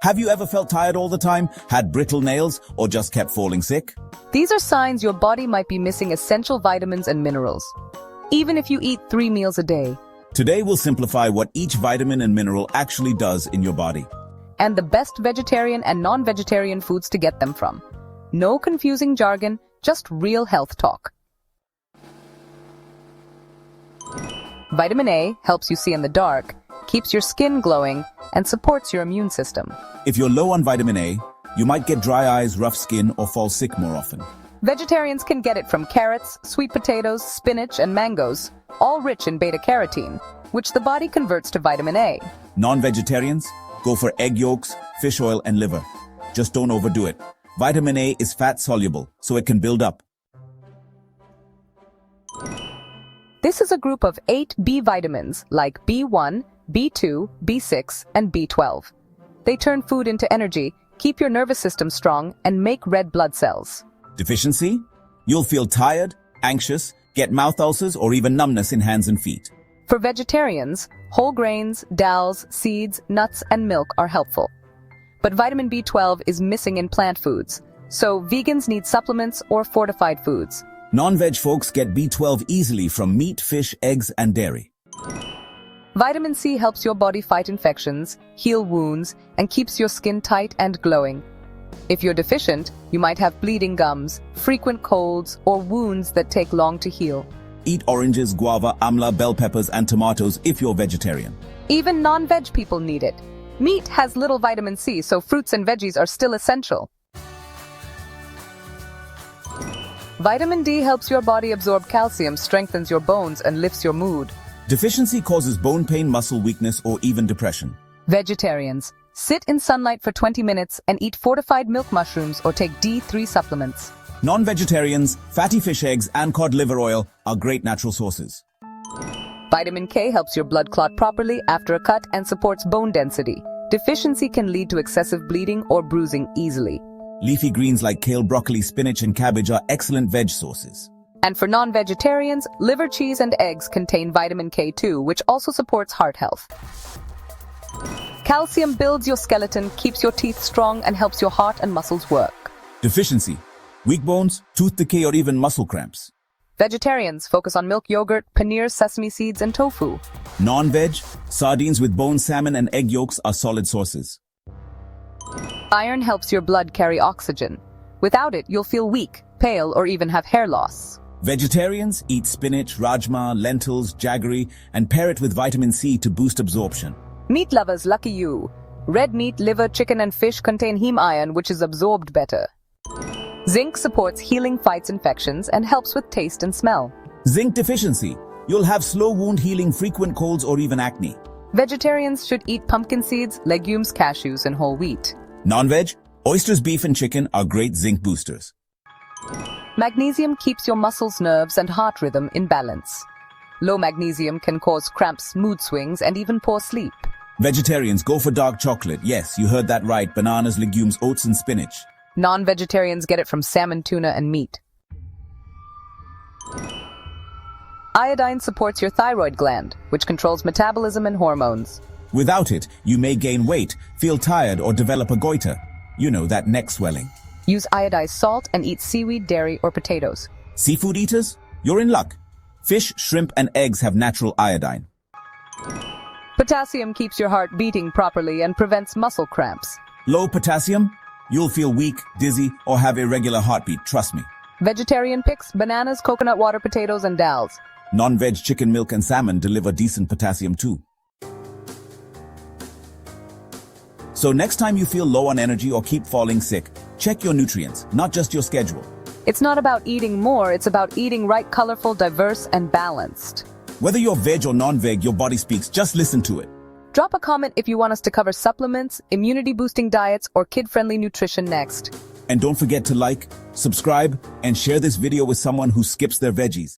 Have you ever felt tired all the time, had brittle nails, or just kept falling sick? These are signs your body might be missing essential vitamins and minerals, even if you eat 3 meals a day. Today we'll simplify what each vitamin and mineral actually does in your body. And the best vegetarian and non-vegetarian foods to get them from. No confusing jargon, just real health talk. Vitamin A helps you see in the dark, keeps your skin glowing, and supports your immune system. If you're low on vitamin A, you might get dry eyes, rough skin, or fall sick more often. Vegetarians can get it from carrots, sweet potatoes, spinach, and mangoes, all rich in beta-carotene, which the body converts to vitamin A. Non-vegetarians? Go for egg yolks, fish oil, and liver. Just don't overdo it. Vitamin A is fat-soluble, so it can build up. This is a group of 8 B vitamins like B1, B2, B6, and B12. They turn food into energy, keep your nervous system strong, and make red blood cells. Deficiency? You'll feel tired, anxious, get mouth ulcers, or even numbness in hands and feet. For vegetarians, whole grains, dals, seeds, nuts, and milk are helpful. But vitamin B12 is missing in plant foods, so vegans need supplements or fortified foods. Non-veg folks get B12 easily from meat, fish, eggs, and dairy. Vitamin C helps your body fight infections, heal wounds, and keeps your skin tight and glowing. If you're deficient, you might have bleeding gums, frequent colds, or wounds that take long to heal. Eat oranges, guava, amla, bell peppers, and tomatoes if you're vegetarian. Even non-veg people need it. Meat has little vitamin C, so fruits and veggies are still essential. Vitamin D helps your body absorb calcium, strengthens your bones, and lifts your mood. Deficiency causes bone pain, muscle weakness, or even depression. Vegetarians, sit in sunlight for 20 minutes and eat fortified milk mushrooms or take D3 supplements. Non-vegetarians, fatty fish eggs, and cod liver oil are great natural sources. Vitamin K helps your blood clot properly after a cut and supports bone density. Deficiency can lead to excessive bleeding or bruising easily. Leafy greens like kale, broccoli, spinach, and cabbage are excellent veg sources. And for non-vegetarians, liver, cheese, and eggs contain vitamin K2, which also supports heart health. Calcium builds your skeleton, keeps your teeth strong, and helps your heart and muscles work. Deficiency: weak bones, tooth decay, or even muscle cramps. Vegetarians focus on milk, yogurt, paneer, sesame seeds, and tofu. Non-veg, sardines with bone, salmon, and egg yolks are solid sources. Iron helps your blood carry oxygen. Without it, you'll feel weak, pale, or even have hair loss. Vegetarians eat spinach, rajma, lentils, jaggery, and pair it with vitamin C to boost absorption. Meat lovers, lucky you. Red meat, liver, chicken, and fish contain heme iron, which is absorbed better. Zinc supports healing, fights infections, and helps with taste and smell. Zinc deficiency: you'll have slow wound healing, frequent colds, or even acne. Vegetarians should eat pumpkin seeds, legumes, cashews, and whole wheat. Non-veg, oysters, beef, and chicken are great zinc boosters. Magnesium keeps your muscles, nerves, and heart rhythm in balance. Low magnesium can cause cramps, mood swings, and even poor sleep. Vegetarians go for dark chocolate. Yes, you heard that right. Bananas, legumes, oats, and spinach. Non-vegetarians get it from salmon, tuna, and meat. Iodine supports your thyroid gland, which controls metabolism and hormones. Without it, you may gain weight, feel tired, or develop a goiter. You know, that neck swelling. Use iodized salt and eat seaweed, dairy, or potatoes. Seafood eaters? You're in luck. Fish, shrimp, and eggs have natural iodine. Potassium keeps your heart beating properly and prevents muscle cramps. Low potassium? You'll feel weak, dizzy, or have irregular heartbeat, trust me. Vegetarian picks: bananas, coconut water, potatoes, and dals. Non-veg chicken, milk, and salmon deliver decent potassium too. So next time you feel low on energy or keep falling sick, check your nutrients, not just your schedule. It's not about eating more, it's about eating right, colorful, diverse, and balanced. Whether you're veg or non-veg, your body speaks. Just listen to it. Drop a comment if you want us to cover supplements, immunity-boosting diets, or kid-friendly nutrition next. And don't forget to like, subscribe, and share this video with someone who skips their veggies.